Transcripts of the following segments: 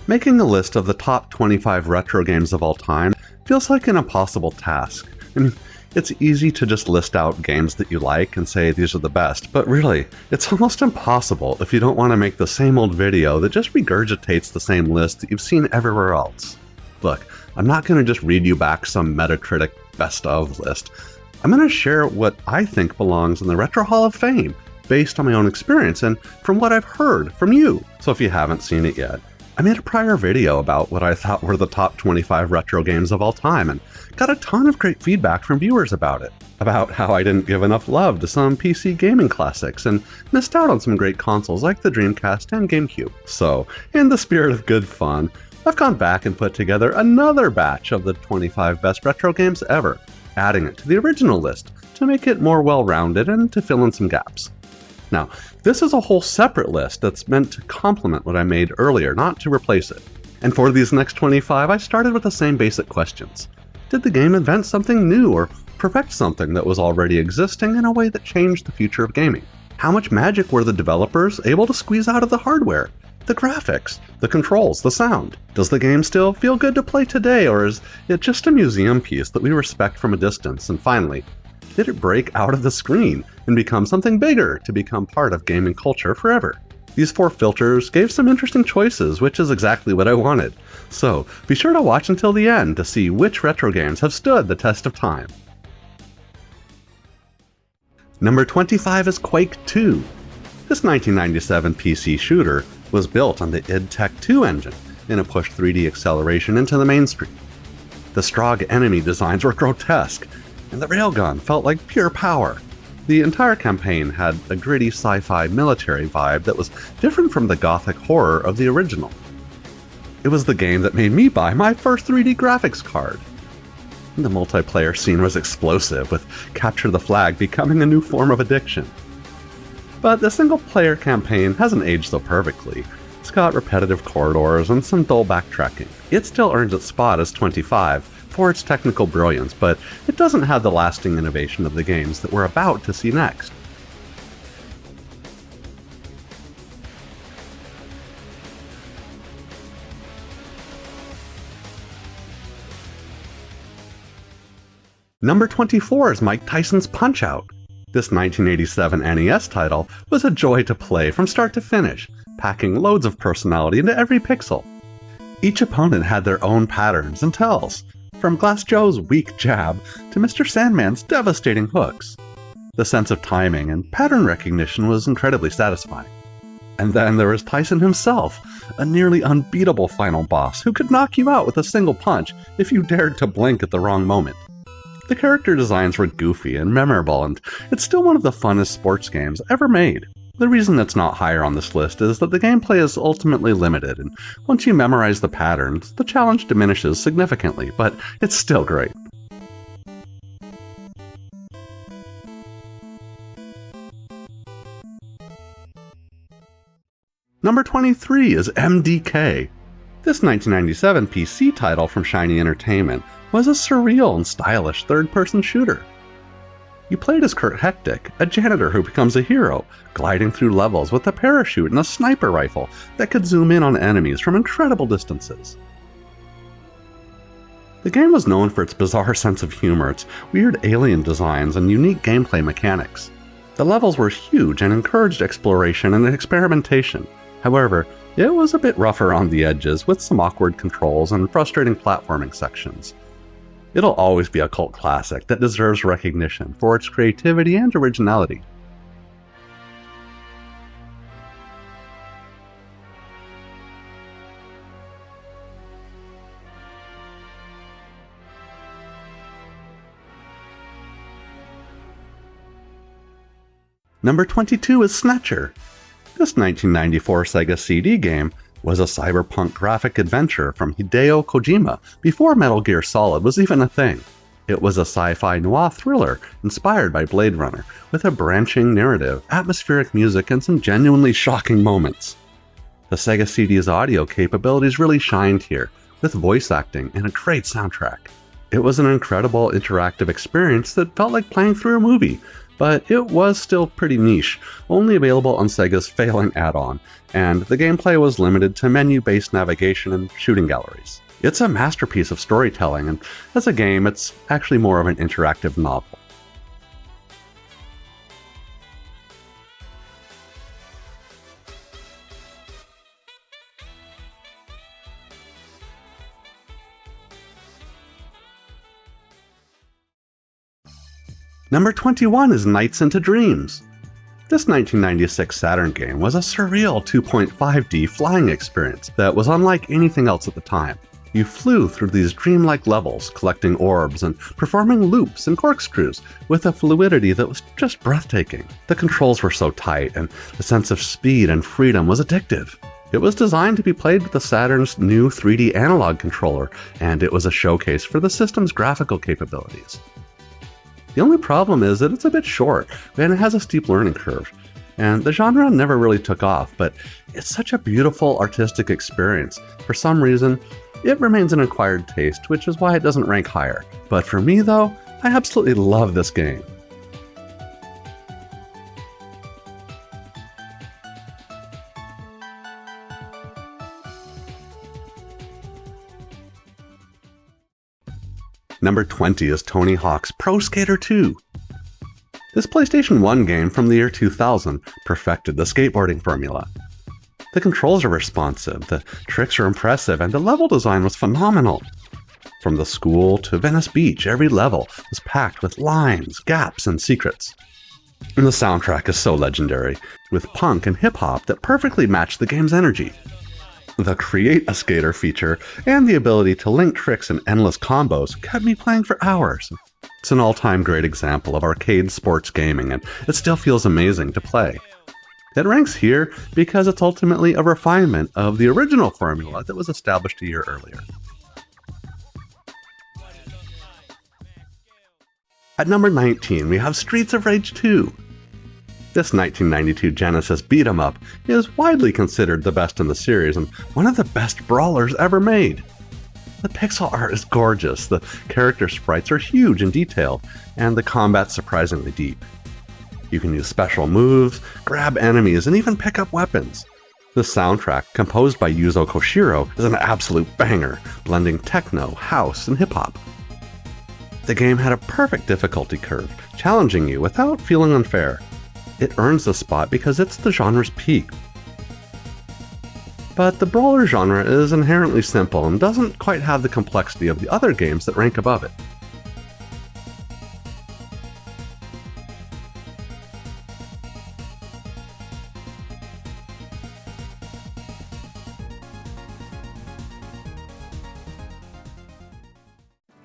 Making a list of the top 25 retro games of all time feels like an impossible task. I mean, it's easy to just list out games that you like and say these are the best, but really, it's almost impossible if you don't want to make the same old video that just regurgitates the same list that you've seen everywhere else. Look, I'm not going to just read you back some Metacritic best of list. I'm going to share what I think belongs in the Retro Hall of Fame, based on my own experience and from what I've heard from you. So if you haven't seen it yet, I made a prior video about what I thought were the top 25 retro games of all time and got a ton of great feedback from viewers about it. About how I didn't give enough love to some PC gaming classics and missed out on some great consoles like the Dreamcast and GameCube. So, in the spirit of good fun, I've gone back and put together another batch of the 25 best retro games ever, adding it to the original list to make it more well-rounded and to fill in some gaps. Now, this is a whole separate list that's meant to complement what I made earlier, not to replace it. And for these next 25, I started with the same basic questions. Did the game invent something new or perfect something that was already existing in a way that changed the future of gaming? How much magic were the developers able to squeeze out of the hardware? The graphics, the controls, the sound. Does the game still feel good to play today, or is it just a museum piece that we respect from a distance? And finally, did it break out of the screen and become something bigger to become part of gaming culture forever? These 4 filters gave some interesting choices, which is exactly what I wanted. So be sure to watch until the end to see which retro games have stood the test of time. Number 25 is Quake 2. This 1997 PC shooter was built on the id Tech 2 engine and it pushed 3D acceleration into the mainstream. The Strogg enemy designs were grotesque, and the railgun felt like pure power. The entire campaign had a gritty sci-fi military vibe that was different from the gothic horror of the original. It was the game that made me buy my first 3D graphics card. The multiplayer scene was explosive, with Capture the Flag becoming a new form of addiction. But the single-player campaign hasn't aged so perfectly. It's got repetitive corridors and some dull backtracking. It still earns its spot as 25, for its technical brilliance, but it doesn't have the lasting innovation of the games that we're about to see next. Number 24 is Mike Tyson's Punch-Out! This 1987 NES title was a joy to play from start to finish, packing loads of personality into every pixel. Each opponent had their own patterns and tells, from Glass Joe's weak jab to Mr. Sandman's devastating hooks. The sense of timing and pattern recognition was incredibly satisfying. And then there was Tyson himself, a nearly unbeatable final boss who could knock you out with a single punch if you dared to blink at the wrong moment. The character designs were goofy and memorable, and it's still one of the funnest sports games ever made. The reason it's not higher on this list is that the gameplay is ultimately limited, and once you memorize the patterns, the challenge diminishes significantly, but it's still great. Number 23 is MDK. This 1997 PC title from Shiny Entertainment was a surreal and stylish third-person shooter. You played as Kurt Hectic, a janitor who becomes a hero, gliding through levels with a parachute and a sniper rifle that could zoom in on enemies from incredible distances. The game was known for its bizarre sense of humor, its weird alien designs, and unique gameplay mechanics. The levels were huge and encouraged exploration and experimentation. However, it was a bit rougher on the edges, with some awkward controls and frustrating platforming sections. It'll always be a cult classic that deserves recognition for its creativity and originality. Number 22 is Snatcher. This 1994 Sega CD game was a cyberpunk graphic adventure from Hideo Kojima before Metal Gear Solid was even a thing. It was a sci-fi noir thriller inspired by Blade Runner, with a branching narrative, atmospheric music, and some genuinely shocking moments. The Sega CD's audio capabilities really shined here, with voice acting and a great soundtrack. It was an incredible interactive experience that felt like playing through a movie, but it was still pretty niche, only available on Sega's failing add-on, and the gameplay was limited to menu-based navigation and shooting galleries. It's a masterpiece of storytelling, and as a game, it's actually more of an interactive novel. Number 21 is Nights into Dreams. This 1996 Saturn game was a surreal 2.5D flying experience that was unlike anything else at the time. You flew through these dreamlike levels, collecting orbs and performing loops and corkscrews with a fluidity that was just breathtaking. The controls were so tight, and the sense of speed and freedom was addictive. It was designed to be played with the Saturn's new 3D analog controller, and it was a showcase for the system's graphical capabilities. The only problem is that it's a bit short, and it has a steep learning curve. And the genre never really took off, but it's such a beautiful artistic experience. For some reason, it remains an acquired taste, which is why it doesn't rank higher. But for me though, I absolutely love this game. Number 20 is Tony Hawk's Pro Skater 2. This PlayStation 1 game from the year 2000 perfected the skateboarding formula. The controls are responsive, the tricks are impressive, and the level design was phenomenal. From the school to Venice Beach, every level was packed with lines, gaps, and secrets. And the soundtrack is so legendary, with punk and hip-hop that perfectly match the game's energy. The Create a Skater feature and the ability to link tricks and endless combos kept me playing for hours. It's an all-time great example of arcade sports gaming, and it still feels amazing to play. It ranks here because it's ultimately a refinement of the original formula that was established a year earlier. At number 19, we have Streets of Rage 2. This 1992 Genesis beat-em-up is widely considered the best in the series and one of the best brawlers ever made. The pixel art is gorgeous, the character sprites are huge and detailed, and the combat's surprisingly deep. You can use special moves, grab enemies, and even pick up weapons. The soundtrack, composed by Yuzo Koshiro, is an absolute banger, blending techno, house, and hip-hop. The game had a perfect difficulty curve, challenging you without feeling unfair. It earns the spot because it's the genre's peak. But the brawler genre is inherently simple and doesn't quite have the complexity of the other games that rank above it.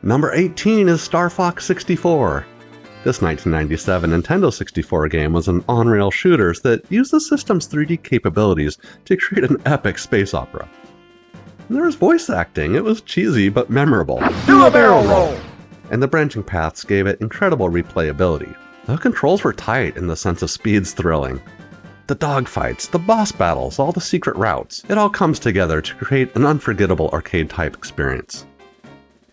Number 18 is Star Fox 64. This 1997 Nintendo 64 game was an on-rail shooter that used the system's 3D capabilities to create an epic space opera. And there was voice acting, it was cheesy but memorable. Do a barrel roll! And the branching paths gave it incredible replayability. The controls were tight and the sense of speed's thrilling. The dogfights, the boss battles, all the secret routes, it all comes together to create an unforgettable arcade-type experience.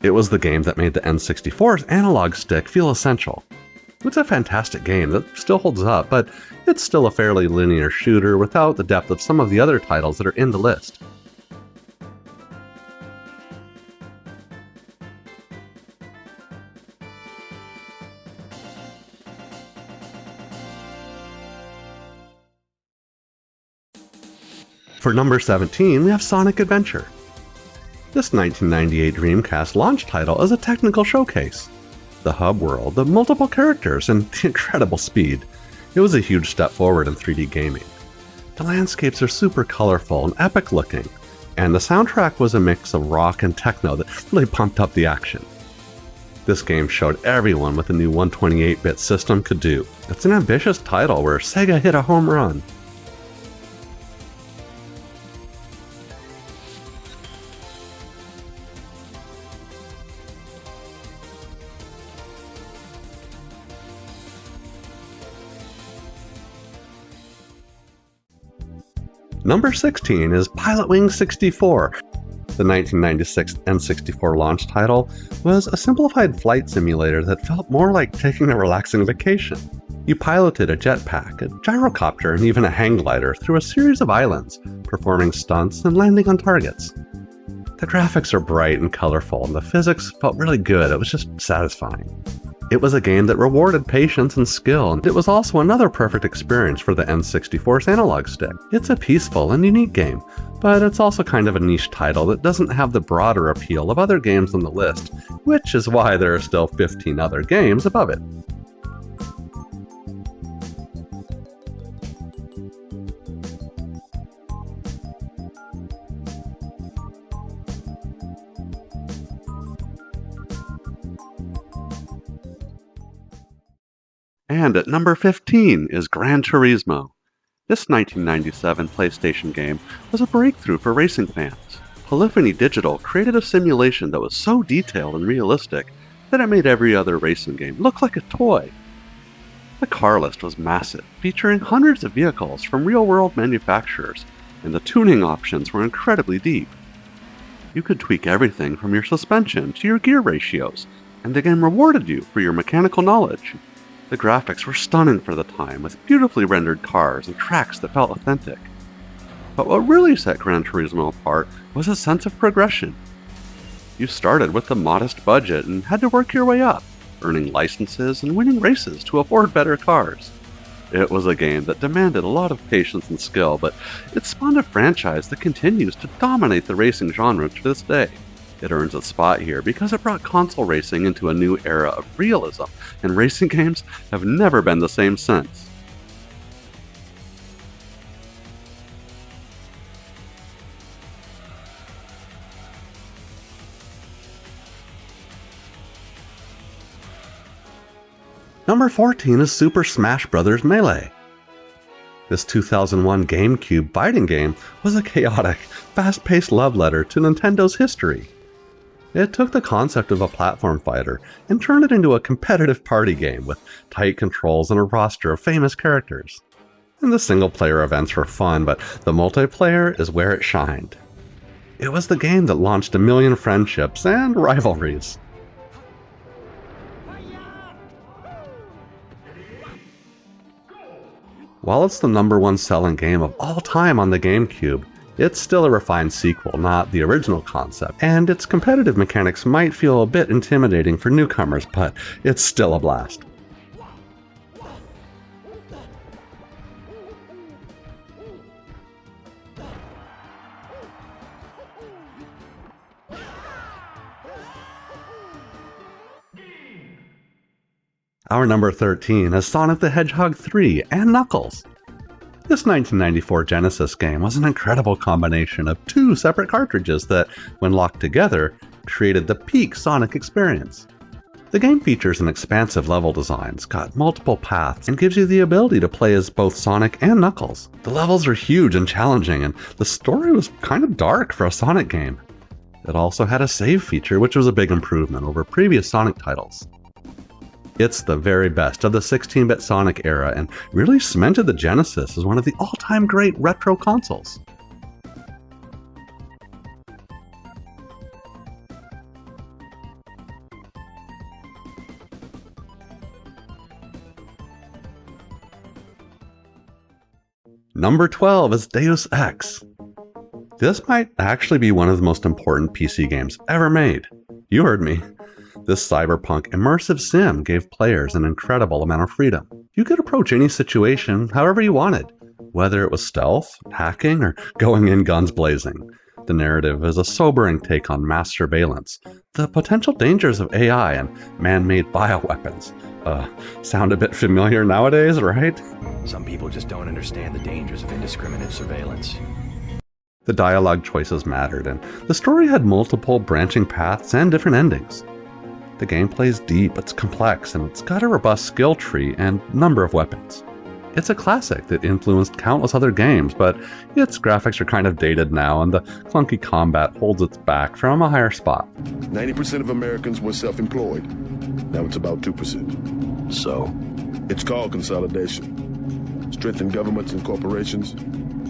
It was the game that made the N64's analog stick feel essential. It's a fantastic game that still holds up, but it's still a fairly linear shooter without the depth of some of the other titles that are in the list. For number 17, we have Sonic Adventure. This 1998 Dreamcast launch title is a technical showcase. The hub world, the multiple characters, and the incredible speed. It was a huge step forward in 3D gaming. The landscapes are super colorful and epic looking, and the soundtrack was a mix of rock and techno that really pumped up the action. This game showed everyone what the new 128-bit system could do. It's an ambitious title where Sega hit a home run. Number 16 is Pilotwings 64. The 1996 N64 launch title was a simplified flight simulator that felt more like taking a relaxing vacation. You piloted a jetpack, a gyrocopter, and even a hang glider through a series of islands, performing stunts and landing on targets. The graphics are bright and colorful, and the physics felt really good. It was just satisfying. It was a game that rewarded patience and skill, and it was also another perfect experience for the N64's analog stick. It's a peaceful and unique game, but it's also kind of a niche title that doesn't have the broader appeal of other games on the list, which is why there are still 15 other games above it. And at number 15 is Gran Turismo. This 1997 PlayStation game was a breakthrough for racing fans. Polyphony Digital created a simulation that was so detailed and realistic that it made every other racing game look like a toy. The car list was massive, featuring hundreds of vehicles from real-world manufacturers, and the tuning options were incredibly deep. You could tweak everything from your suspension to your gear ratios, and the game rewarded you for your mechanical knowledge. The graphics were stunning for the time, with beautifully rendered cars and tracks that felt authentic. But what really set Gran Turismo apart was a sense of progression. You started with a modest budget and had to work your way up, earning licenses and winning races to afford better cars. It was a game that demanded a lot of patience and skill, but it spawned a franchise that continues to dominate the racing genre to this day. It earns a spot here because it brought console racing into a new era of realism, and racing games have never been the same since. Number 14 is Super Smash Bros. Melee. This 2001 GameCube fighting game was a chaotic, fast-paced love letter to Nintendo's history. It took the concept of a platform fighter and turned it into a competitive party game with tight controls and a roster of famous characters. And the single-player events were fun, but the multiplayer is where it shined. It was the game that launched a million friendships and rivalries. While it's the #1 selling game of all time on the GameCube, it's still a refined sequel, not the original concept, and its competitive mechanics might feel a bit intimidating for newcomers, but it's still a blast. Our number 13 is Sonic the Hedgehog 3 and Knuckles. This 1994 Genesis game was an incredible combination of two separate cartridges that, when locked together, created the peak Sonic experience. The game features an expansive level design, it's got multiple paths, and gives you the ability to play as both Sonic and Knuckles. The levels are huge and challenging, and the story was kind of dark for a Sonic game. It also had a save feature, which was a big improvement over previous Sonic titles. It's the very best of the 16-bit Sonic era and really cemented the Genesis as one of the all-time great retro consoles. Number 12 is Deus Ex. This might actually be one of the most important PC games ever made. You heard me. This cyberpunk immersive sim gave players an incredible amount of freedom. You could approach any situation however you wanted, whether it was stealth, hacking, or going in guns blazing. The narrative is a sobering take on mass surveillance, the potential dangers of AI, and man-made bioweapons. Sound a bit familiar nowadays, right? Some people just don't understand the dangers of indiscriminate surveillance. The dialogue choices mattered, and the story had multiple branching paths and different endings. The gameplay is deep, it's complex, and it's got a robust skill tree and number of weapons. It's a classic that influenced countless other games, but its graphics are kind of dated now, and the clunky combat holds its back from a higher spot. 90% of Americans were self-employed. Now it's about 2%. So? It's called consolidation. Strengthen governments and corporations,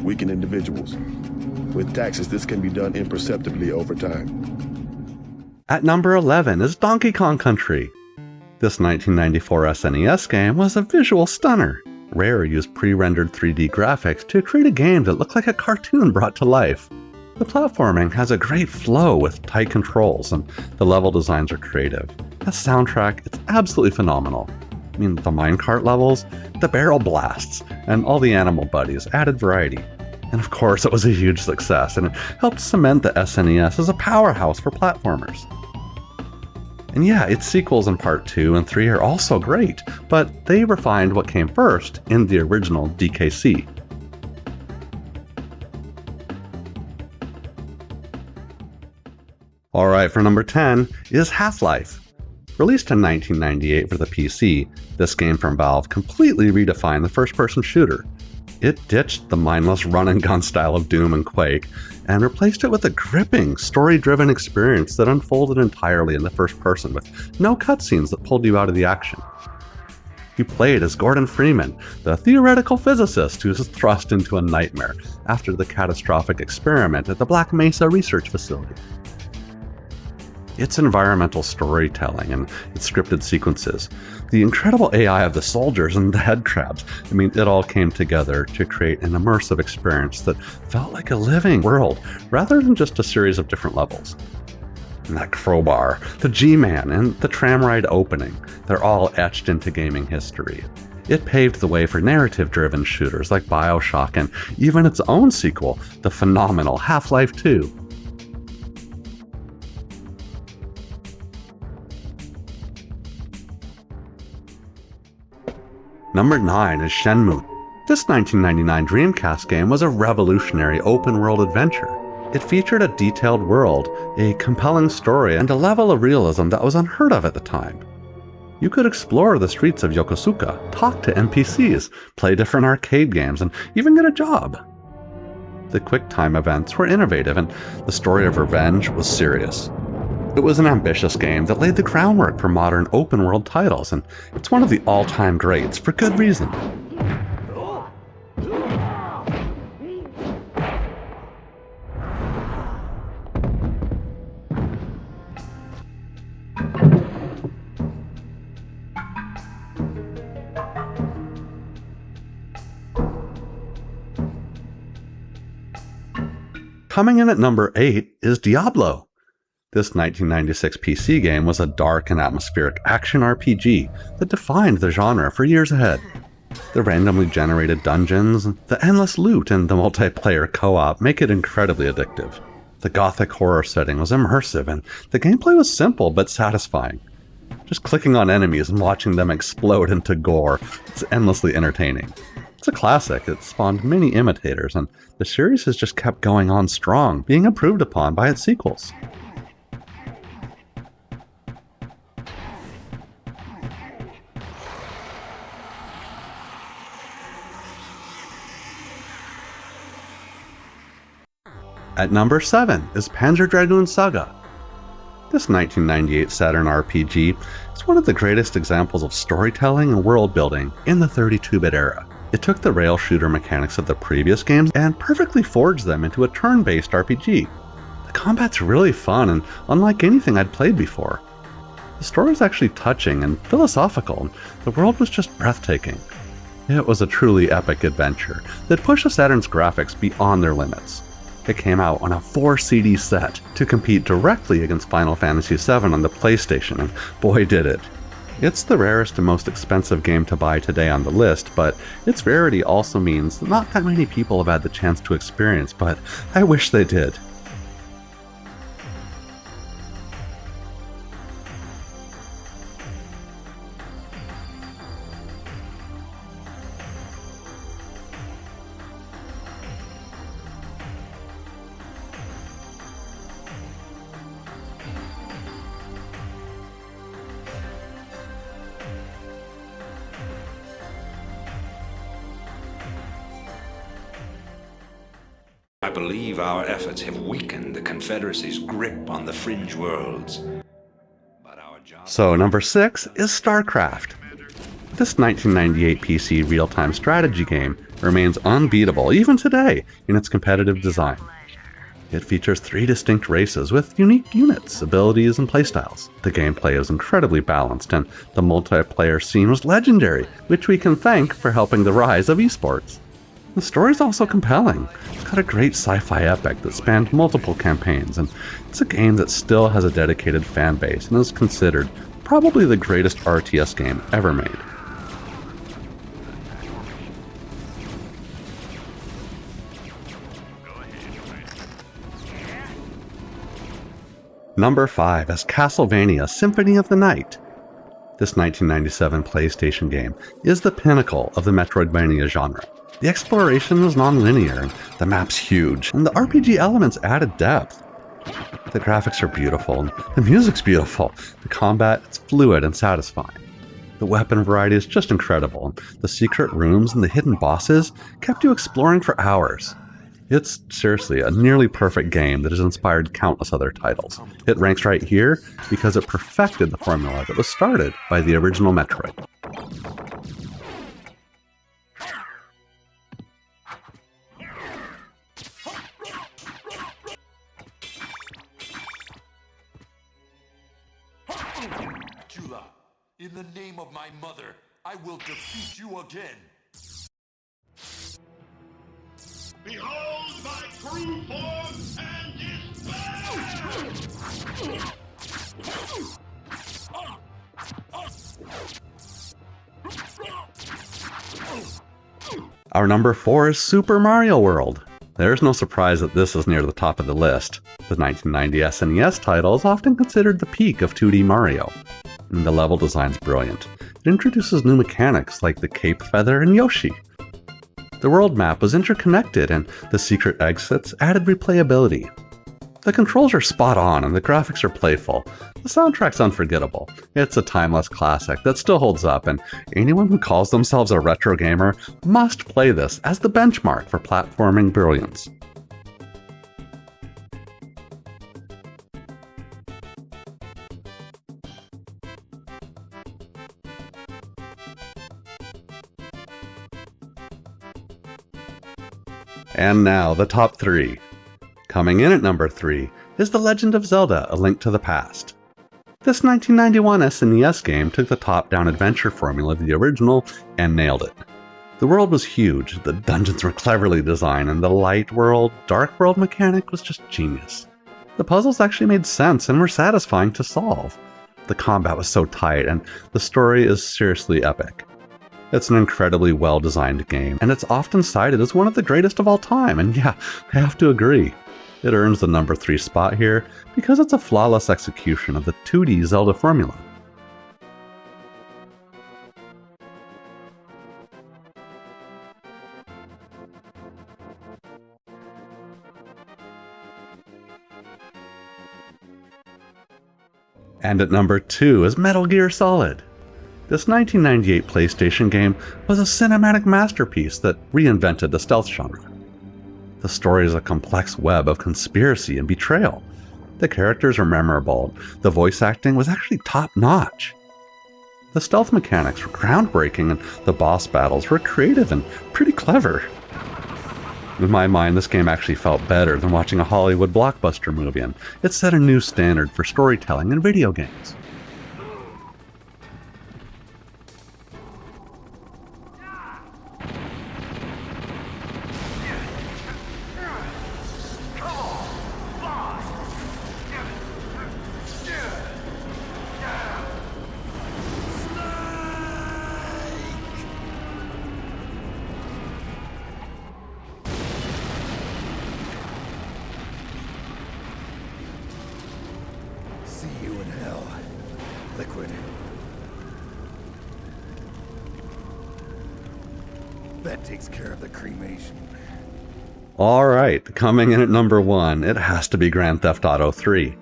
weaken individuals. With taxes, this can be done imperceptibly over time. At number 11 is Donkey Kong Country. This 1994 SNES game was a visual stunner. Rare used pre-rendered 3D graphics to create a game that looked like a cartoon brought to life. The platforming has a great flow with tight controls, and the level designs are creative. The soundtrack, it's absolutely phenomenal. I mean, the minecart levels, the barrel blasts, and all the animal buddies added variety. And of course, it was a huge success, and it helped cement the SNES as a powerhouse for platformers. And yeah, its sequels in Part 2 and 3 are also great, but they refined what came first in the original DKC. Alright, for number 10 is Half-Life. Released in 1998 for the PC, this game from Valve completely redefined the first-person shooter. It ditched the mindless run-and-gun style of Doom and Quake, and replaced it with a gripping, story-driven experience that unfolded entirely in the first person with no cutscenes that pulled you out of the action. You played as Gordon Freeman, the theoretical physicist who was thrust into a nightmare after the catastrophic experiment at the Black Mesa Research Facility. Its environmental storytelling and its scripted sequences, the incredible AI of the soldiers and the head crabs, it all came together to create an immersive experience that felt like a living world rather than just a series of different levels. And that crowbar, the G-Man, and the tram ride opening, they're all etched into gaming history. It paved the way for narrative-driven shooters like BioShock and even its own sequel, the phenomenal Half-Life 2. Number 9 is Shenmue. This 1999 Dreamcast game was a revolutionary open-world adventure. It featured a detailed world, a compelling story, and a level of realism that was unheard of at the time. You could explore the streets of Yokosuka, talk to NPCs, play different arcade games, and even get a job. The QuickTime events were innovative, and the story of revenge was serious. It was an ambitious game that laid the groundwork for modern open-world titles, and it's one of the all-time greats for good reason. Coming in at number 8 is Diablo. This 1996 PC game was a dark and atmospheric action RPG that defined the genre for years ahead. The randomly generated dungeons, the endless loot, and the multiplayer co-op make it incredibly addictive. The gothic horror setting was immersive, and the gameplay was simple but satisfying. Just clicking on enemies and watching them explode into gore, it's endlessly entertaining. It's a classic. It spawned many imitators, and the series has just kept going on strong, being improved upon by its sequels. At number 7 is Panzer Dragoon Saga. This 1998 Saturn RPG is one of the greatest examples of storytelling and world building in the 32-bit era. It took the rail shooter mechanics of the previous games and perfectly forged them into a turn-based RPG. The combat's really fun and unlike anything I'd played before. The story was actually touching and philosophical, and the world was just breathtaking. It was a truly epic adventure that pushed the Saturn's graphics beyond their limits. It came out on a 4-CD set to compete directly against Final Fantasy VII on the PlayStation, and boy did it. It's the rarest and most expensive game to buy today on the list, but its rarity also means that not that many people have had the chance to experience, but I wish they did. I believe our efforts have weakened the Confederacy's grip on the fringe worlds. So number 6 is StarCraft. This 1998 PC real-time strategy game remains unbeatable even today in its competitive design. It features 3 distinct races with unique units, abilities, and playstyles. The gameplay is incredibly balanced, and the multiplayer scene was legendary, which we can thank for helping the rise of esports. The story is also compelling. It's got a great sci-fi epic that spanned multiple campaigns, and it's a game that still has a dedicated fan base and is considered probably the greatest RTS game ever made. Number 5 is Castlevania Symphony of the Night. This 1997 PlayStation game is the pinnacle of the Metroidvania genre. The exploration is non-linear, and the map's huge, and the RPG elements added depth. The graphics are beautiful, and the music's beautiful. The combat is fluid and satisfying. The weapon variety is just incredible, and the secret rooms and the hidden bosses kept you exploring for hours. It's seriously a nearly perfect game that has inspired countless other titles. It ranks right here because it perfected the formula that was started by the original Metroid. Jula, in the name of my mother, I will defeat you again. Behold my true form and despair! Our number 4 is Super Mario World. There's no surprise that this is near the top of the list. The 1990 SNES title is often considered the peak of 2D Mario. And the level design's brilliant. It introduces new mechanics like the Cape Feather and Yoshi. The world map was interconnected, and the secret exits added replayability. The controls are spot on, and the graphics are playful. The soundtrack's unforgettable. It's a timeless classic that still holds up, and anyone who calls themselves a retro gamer must play this as the benchmark for platforming brilliance. And now, the top 3. Coming in at number 3 is The Legend of Zelda: A Link to the Past. This 1991 SNES game took the top-down adventure formula of the original and nailed it. The world was huge, the dungeons were cleverly designed, and the light world, dark world mechanic was just genius. The puzzles actually made sense and were satisfying to solve. The combat was so tight, and the story is seriously epic. It's an incredibly well-designed game, and it's often cited as one of the greatest of all time, and yeah, I have to agree. It earns the number 3 spot here because it's a flawless execution of the 2D Zelda formula. And at number 2 is Metal Gear Solid. This 1998 PlayStation game was a cinematic masterpiece that reinvented the stealth genre. The story is a complex web of conspiracy and betrayal. The characters are memorable. The voice acting was actually top-notch. The stealth mechanics were groundbreaking, and the boss battles were creative and pretty clever. In my mind, this game actually felt better than watching a Hollywood blockbuster movie, and it set a new standard for storytelling in video games. See you in hell, Liquid. That takes care of the cremation. Alright, coming in at number 1, it has to be Grand Theft Auto 3.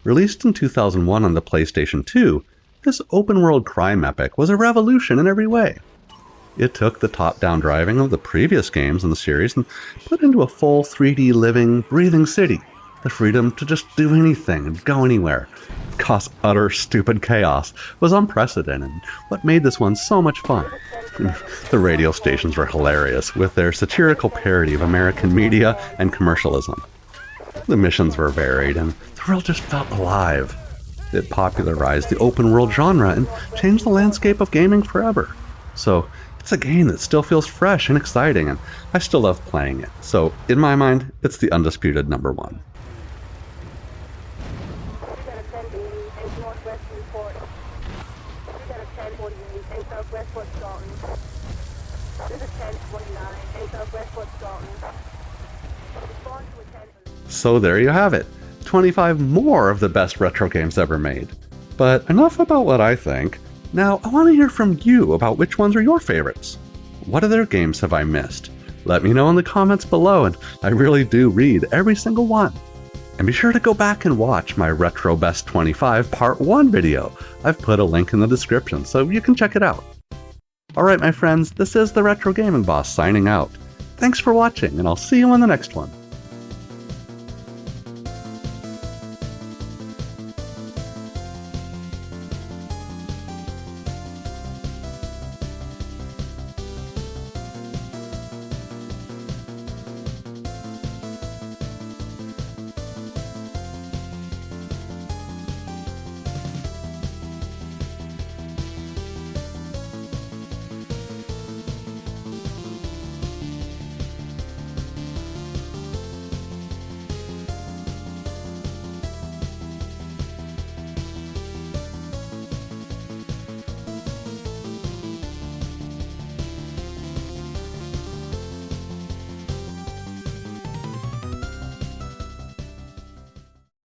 Released in 2001 on the PlayStation 2, this open-world crime epic was a revolution in every way. It took the top-down driving of the previous games in the series and put into a full 3D living, breathing city. The freedom to just do anything and go anywhere, cause utter stupid chaos, was unprecedented. What made this one so much fun? The radio stations were hilarious, with their satirical parody of American media and commercialism. The missions were varied, and the world just felt alive. It popularized the open world genre and changed the landscape of gaming forever. So it's a game that still feels fresh and exciting, and I still love playing it. So in my mind, it's the undisputed number one. So there you have it, 25 more of the best retro games ever made. But enough about what I think. Now I want to hear from you about which ones are your favorites. What other games have I missed? Let me know in the comments below, and I really do read every single one. And be sure to go back and watch my Retro Best 25 Part 1 video. I've put a link in the description so you can check it out. Alright my friends, this is the Retro Gaming Boss signing out. Thanks for watching, and I'll see you in the next one.